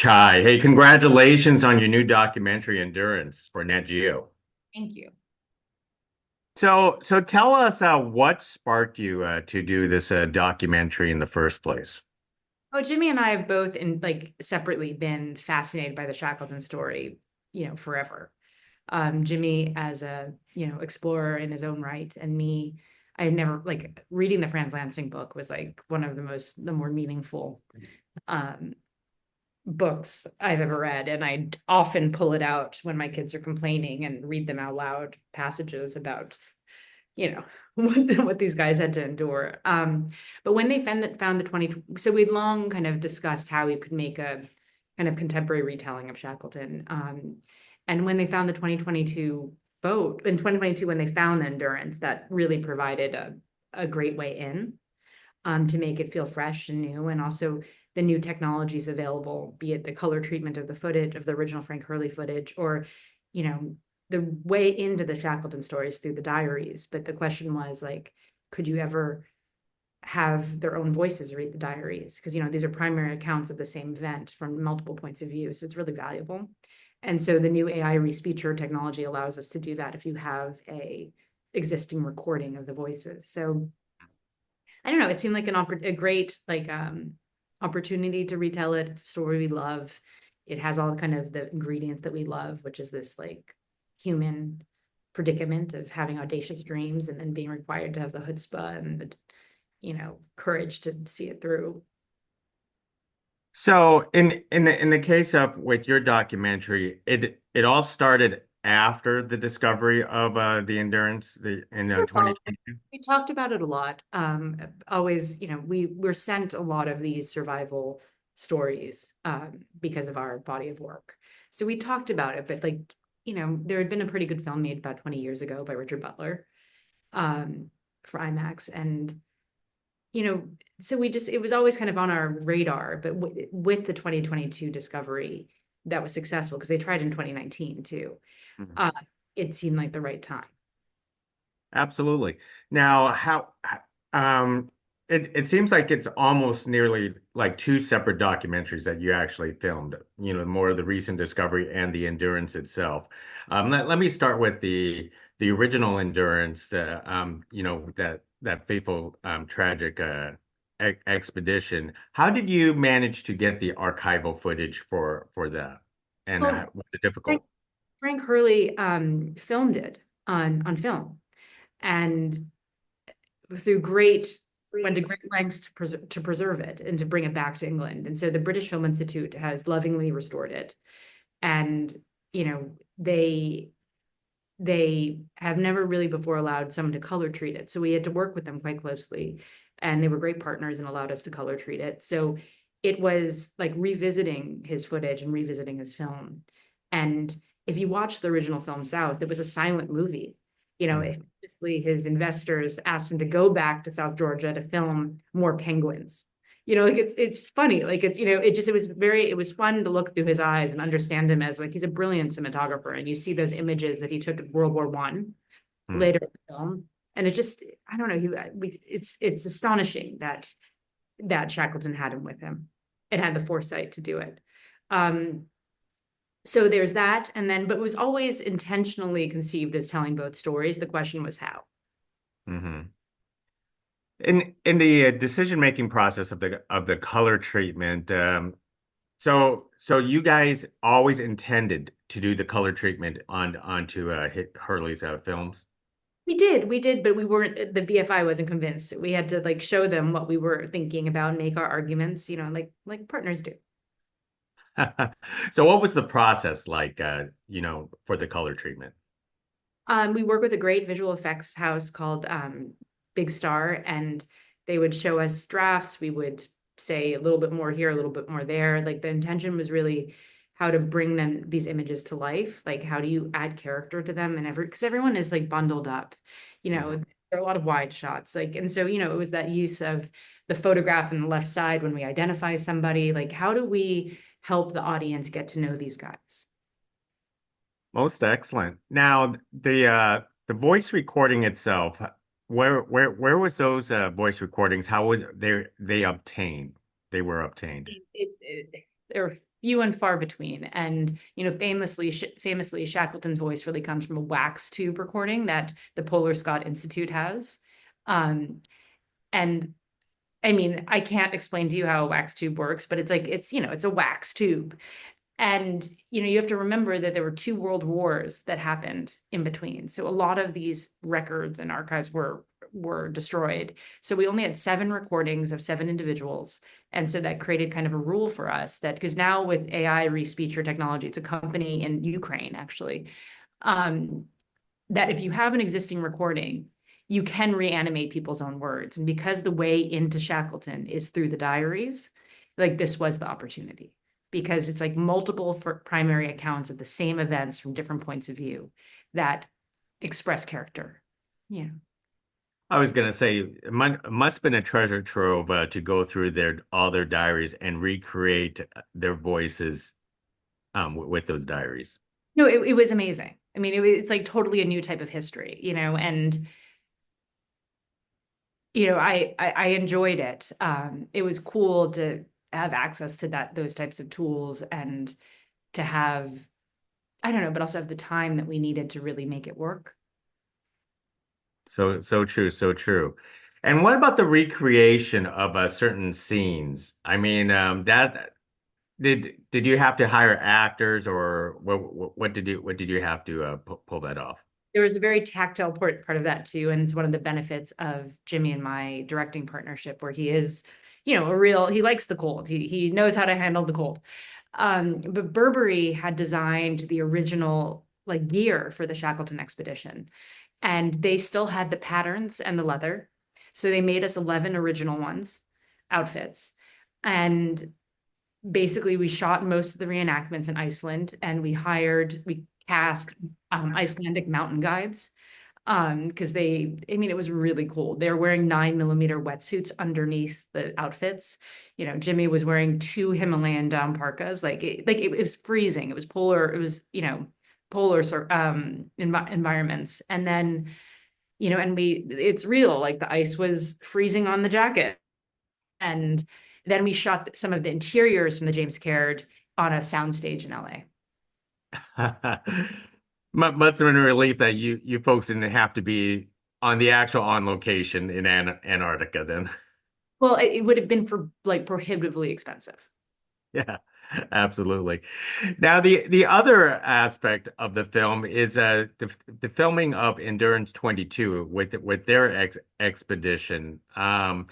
Chai, hey, congratulations on your new documentary, Endurance, for Nat Geo. Thank you. So tell us what sparked you to do this documentary in the first place. Oh, Jimmy and I have both separately been fascinated by the Shackleton story, forever. Jimmy as a, explorer in his own right, and me, I never like reading the Franz Lansing book was like one of the more meaningful um books I've ever read. And I often pull it out when my kids are complaining and read them out loud passages about you know what these guys had to endure. But when they found the 20, so we'd long kind of discussed how we could make a kind of contemporary retelling of Shackleton. And when they found the 2022 boat in 2022, when they found the Endurance, that really provided a great way in, to make it feel fresh and new, and also the new technologies available, be it the color treatment of the footage of the original Frank Hurley footage, or you know the way into the Shackleton stories through the diaries. But the question was like, could you ever have their own voices read the diaries? Because these are primary accounts of the same event from multiple points of view, so it's really valuable. And so the new AI respeecher technology allows us to do that if you have a existing recording of the voices. So I don't know. It seemed like a great opportunity to retell it. It's a story we love. It has all kind of the ingredients that we love, which is this like human predicament of having audacious dreams and then being required to have the chutzpah and the courage to see it through. So in the case of with your documentary, it all started after the discovery of the Endurance in Well, 2022. we talked about it a lot. Always, we were sent a lot of these survival stories because of our body of work. So we talked about it, but there had been a pretty good film made about 20 years ago by Richard Butler, for IMAX. And, you know, so it was always kind of on our radar, but with the 2022 discovery that was successful, because they tried in 2019 too, Mhm. uh, it seemed like the right time. Absolutely. Now, um, it seems like it's almost nearly like two separate documentaries that you actually filmed, more of the recent discovery and the Endurance itself. Let me start with the original Endurance, that fateful, tragic expedition. How did you manage to get the archival footage for that? And Well, was it Frank, difficult? Frank Hurley filmed it on film, and through great went to great lengths to preserve it and to bring it back to England. And so the British Film Institute has lovingly restored it. And you know they they have never really before allowed someone to color treat it. So we had to work with them quite closely, and they were great partners and allowed us to color treat it. So it was like revisiting his footage and revisiting his film. And if you watch the original film South, it was a silent movie. Mm. If basically his investors asked him to go back to South Georgia to film more penguins. It's funny. It was fun to look through his eyes and understand him as like he's a brilliant cinematographer. And you see those images that he took at World War I Mm. later in the film. And it just, I don't know, it's astonishing that Shackleton had him with him and had the foresight to do it. Um, so there's that, and then, but it was always intentionally conceived as telling both stories. The question was how. Hmm. In the decision-making process of the color treatment, so you guys always intended to do the color treatment onto Hurley's films. We did, but we weren't. The BFI wasn't convinced. We had to like show them what we were thinking about and make our arguments, like partners do. So what was the process like, for the color treatment? We work with a great visual effects house called Big Star, and they would show us drafts. We would say a little bit more here, a little bit more there. Like the intention was really how to bring them these images to life. Like how do you add character to them, and because everyone is like bundled up, Mhm. there are a lot of wide shots. And so it was that use of the photograph on the left side when we identify somebody. Like how do we help the audience get to know these guys? Most excellent. Now the voice recording itself, where was those voice recordings? How was they obtained? They were obtained. they're few and far between. And, famously, Shackleton's voice really comes from a wax tube recording that the Polar Scott Institute has. Um, and I mean, I can't explain to you how a wax tube works, but it's a wax tube. And, you have to remember that there were two world wars that happened in between. So a lot of these records and archives were destroyed. So we only had 7 recordings of 7 individuals. And so that created kind of a rule for us that, because now with AI re-speecher technology, it's a company in Ukraine, actually, um, that if you have an existing recording, you can reanimate people's own words. And because the way into Shackleton is through the diaries, like this was the opportunity, because it's like multiple primary accounts of the same events from different points of view that express character. Yeah. I was gonna say it must have been a treasure trove to go through all their diaries and recreate their voices with those diaries. No, it was amazing. I mean, it's like totally a new type of history, and I enjoyed it. It was cool to have access to those types of tools, and to have, I don't know, but also have the time that we needed to really make it work. So true, so true. And what about the recreation of certain scenes? I mean, that did you have to hire actors, or what did you have to pull that off? There was a very tactile part of that too, and it's one of the benefits of Jimmy and my directing partnership, where he is, he likes the cold. He knows how to handle the cold. But Burberry had designed the original like gear for the Shackleton expedition, and they still had the patterns and the leather. So they made us 11 original outfits. And basically we shot most of the reenactments in Iceland, and we cast Icelandic mountain guides, because it was really cold. They were wearing 9mm wetsuits underneath the outfits. Jimmy was wearing 2 Himalayan down parkas. It was freezing. It was polar. It was, polar environments. And then, it's real. Like the ice was freezing on the jacket. And then we shot some of the interiors from the James Caird on a soundstage in LA. Must have been a relief that you folks didn't have to be on the actual on location in Antarctica then. Well, it would have been for like prohibitively expensive. Yeah, absolutely. Now the other aspect of the film is the filming of Endurance 22 with their expedition. I'm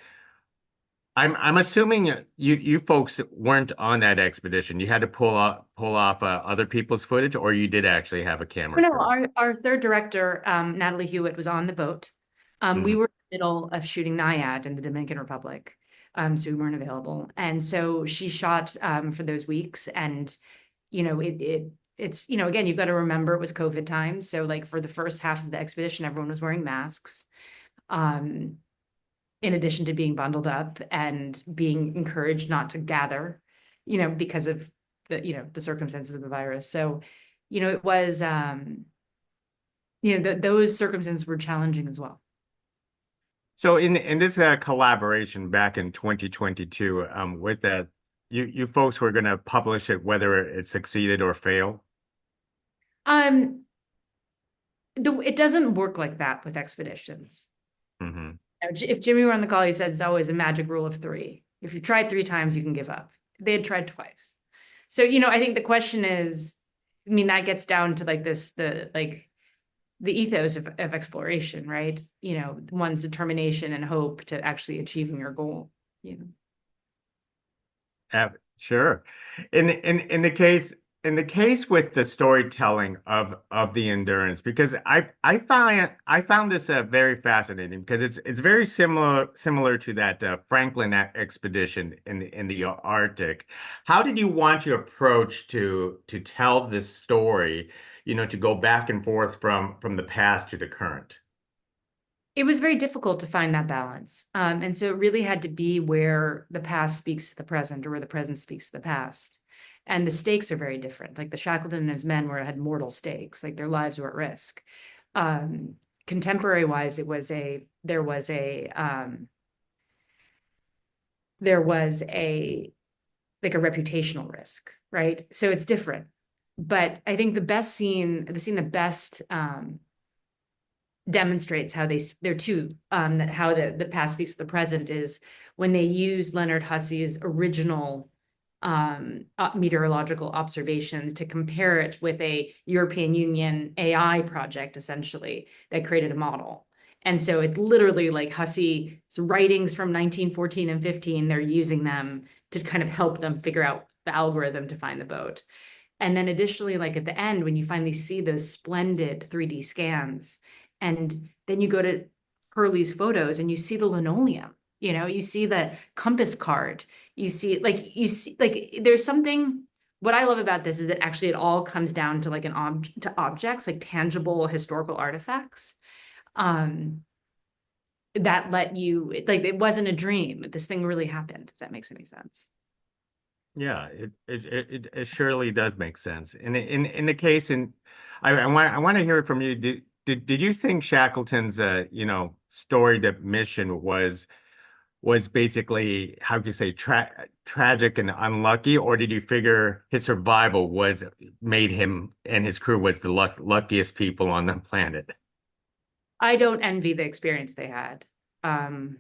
assuming you folks weren't on that expedition. You had to pull off other people's footage, or you did actually have a camera No, no, crew. our third director, Natalie Hewit, was on the boat. We Mhm. were in the middle of shooting Naiad in the Dominican Republic, so we weren't available. And so she shot for those weeks, and it's again, you've got to remember it was COVID time, so like for the first half of the expedition, everyone was wearing masks. Um, in addition to being bundled up and being encouraged not to gather, because of the circumstances of the virus. So, it was, those circumstances were challenging as well. So in this collaboration back in 2022, with that, you folks were going to publish it whether it succeeded or failed. Um, it doesn't work like that with expeditions. Hmm. If Jimmy were on the call, he said it's always a magic rule of 3. If you tried 3 times, you can give up. They had tried twice. So, I think the question is, I mean, that gets down to like the ethos of exploration, right? One's determination and hope to actually achieving your goal. Sure. In the case with the storytelling of the endurance, because I found this very fascinating because it's very similar to that Franklin expedition in the Arctic. How did you want to approach to tell this story, to go back and forth from the past to the current? It was very difficult to find that balance. And so it really had to be where the past speaks to the present, or where the present speaks to the past. And the stakes are very different. Like the Shackleton and his men had mortal stakes, like their lives were at risk. Um, Contemporary wise, there was a like a reputational risk, right? So it's different. But I think the scene that best demonstrates how they're two how the past speaks to the present is when they use Leonard Hussey's original meteorological observations to compare it with a European Union AI project, essentially, that created a model. And so it's literally like Hussey's writings from 1914 and 15, they're using them to kind of help them figure out the algorithm to find the boat. And then additionally, like at the end, when you finally see those splendid 3D scans, and then you go to Hurley's photos and you see the linoleum, you see the compass card, you see like there's something. What I love about this is that actually it all comes down to like to objects, like tangible historical artifacts, um, that let you, like, it wasn't a dream. This thing really happened, if that makes any sense. Yeah, it surely does make sense. In the case, and I want to hear it from you. Did you think Shackleton's storied mission was basically, how do you say, tragic and unlucky, or did you figure his survival was made him and his crew was the luckiest people on the planet? I don't envy the experience they had. Um,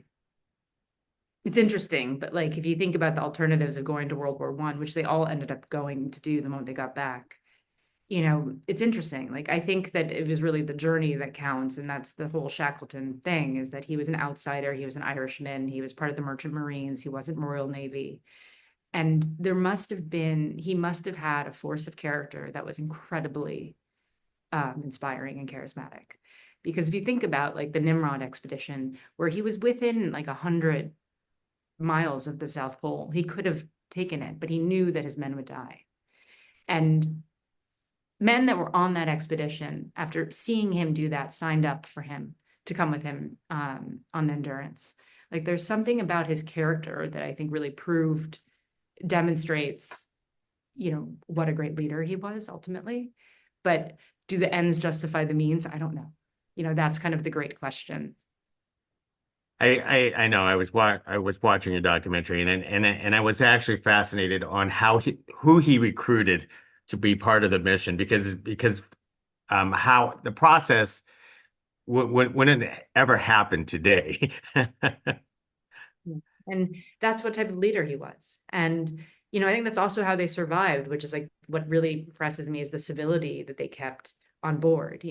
it's interesting, but like if you think about the alternatives of going to World War One, which they all ended up going to do the moment they got back, it's interesting. Like I think that it was really the journey that counts, and that's the whole Shackleton thing, is that he was an outsider, he was an Irishman, he was part of the Merchant Marines, he wasn't Royal Navy. And he must have had a force of character that was incredibly inspiring and charismatic. Because if you think about like the Nimrod expedition, where he was within like 100 miles of the South Pole, he could have taken it, but he knew that his men would die. And men that were on that expedition, after seeing him do that, signed up for him to come with him on the Endurance. Like there's something about his character that I think really demonstrates, what a great leader he was ultimately. But do the ends justify the means? I don't know. That's kind of the great question. I know I was watching a documentary and I was actually fascinated on who he recruited to be part of the mission because how the process wouldn't ever happen today. And that's what type of leader he was. And, I think that's also how they survived, which is like what really impresses me is the civility that they kept on board,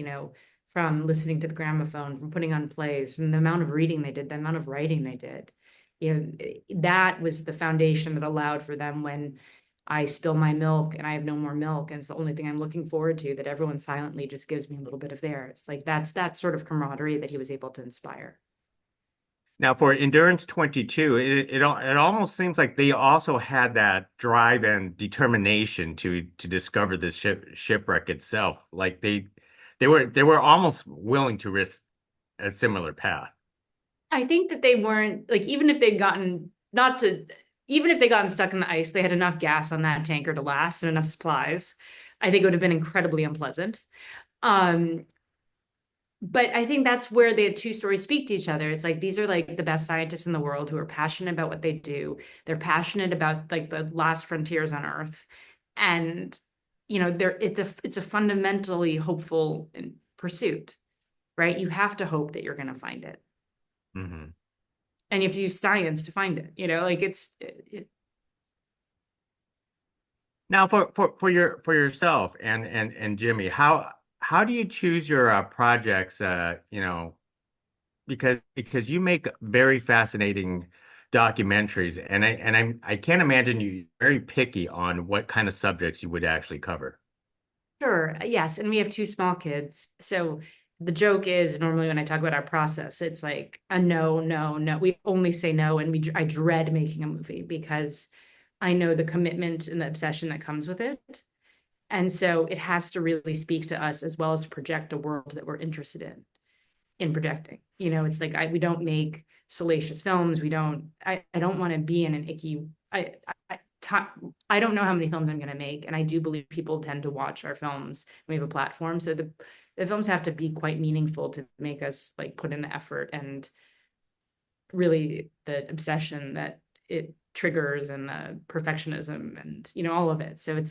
from listening to the gramophone, from putting on plays, from the amount of reading they did, the amount of writing they did. That was the foundation that allowed for them when I spill my milk and I have no more milk, and it's the only thing I'm looking forward to, that everyone silently just gives me a little bit of theirs. Like that's that sort of camaraderie that he was able to inspire. Now, for Endurance 22, it almost seems like they also had that drive and determination to discover this shipwreck itself. Like they were almost willing to risk a similar path. I think that they weren't like, even if they'd gotten not to even if they gotten stuck in the ice, they had enough gas on that tanker to last and enough supplies. I think it would have been incredibly unpleasant. Um, but I think that's where the two stories speak to each other. It's like these are like the best scientists in the world who are passionate about what they do. They're passionate about like the last frontiers on Earth, and it's a fundamentally hopeful pursuit, right? You have to hope that you're going to find it, Hmm. and you have to use science to find it. Like Now, for yourself and Jimmy, how do you choose your projects? Because you make very fascinating documentaries, and I can't imagine you very picky on what kind of subjects you would actually cover. Sure. Yes. And we have two small kids. So the joke is normally when I talk about our process, it's like a no, no, no. We only say no. And I dread making a movie because I know the commitment and the obsession that comes with it. And so it has to really speak to us as well as project a world that we're interested in projecting. It's like we don't make salacious films. I don't want to be in an icky, I don't know how many films I'm going to make, and I do believe people tend to watch our films. We have a platform, so the films have to be quite meaningful to make us like put in the effort and really the obsession that it triggers and the perfectionism and all of it. So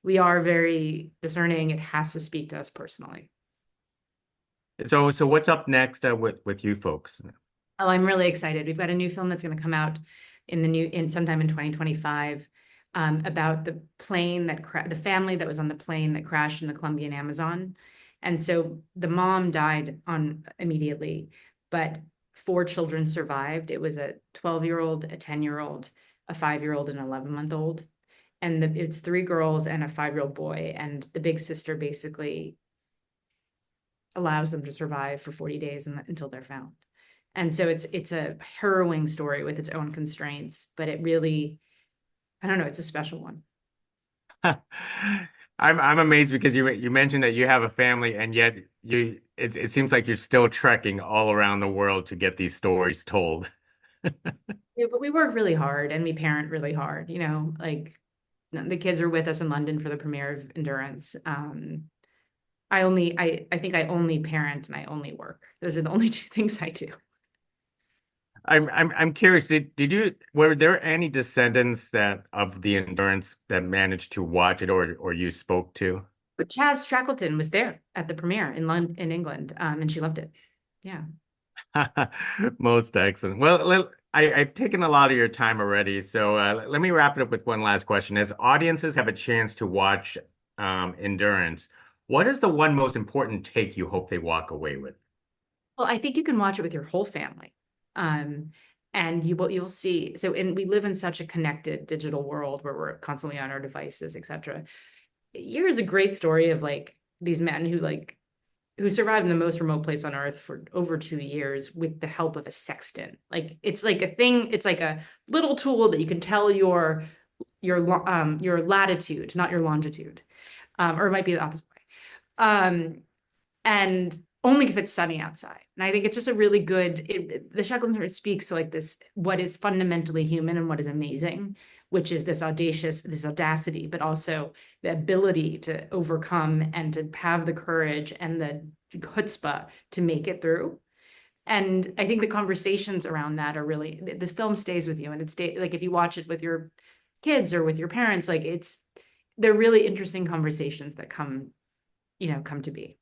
we are very discerning. It has to speak to us personally. So what's up next with you folks? Oh, I'm really excited. We've got a new film that's going to come out in sometime in 2025, about the family that was on the plane that crashed in the Colombian Amazon. And so the mom died on immediately, but four children survived. It was a 12-year-old, a 10-year-old, a 5-year-old, and an 11-month-old. And it's three girls and a 5-year-old boy. And the big sister basically allows them to survive for 40 days until they're found. And so it's a harrowing story with its own constraints, but it really, I don't know, it's a special one. I'm amazed because you mentioned that you have a family and yet it seems like you're still trekking all around the world to get these stories told. Yeah, but we work really hard and we parent really hard, like the kids are with us in London for the premiere of Endurance. I think I only parent and I only work. Those are the only two things I do. I'm curious, were there any descendants that of the Endurance that managed to watch it or you spoke to? But Chaz Shackleton was there at the premiere in London, in England, and she loved it. Yeah. Most excellent. Well, I've taken a lot of your time already, so let me wrap it up with one last question. As audiences have a chance to watch Endurance, what is the one most important take you hope they walk away with? Well, I think you can watch it with your whole family. Um, and you'll see. So, and we live in such a connected digital world where we're constantly on our devices, etc. Here's a great story of like these men who survived in the most remote place on earth for over 2 years with the help of a sextant. Like it's like a thing, it's like a little tool that you can tell your latitude, not your longitude. Or it might be the opposite way. And only if it's sunny outside. And I think it's just a really good, the Shackleton sort of speaks to like this, what is fundamentally human and what is amazing, which is this audacity, but also the ability to overcome and to have the courage and the chutzpah to make it through. And I think the conversations around that are really, this film stays with you, and like if you watch it with your kids or with your parents, like they're really interesting conversations that come to be.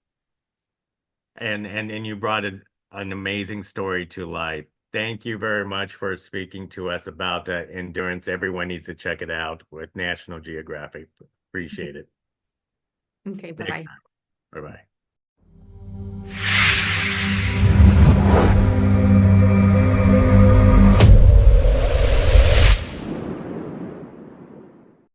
And you brought an amazing story to life. Thank you very much for speaking to us about Endurance. Everyone needs to check it out with National Geographic. Appreciate it. Okay, Thanks. bye-bye. Bye bye.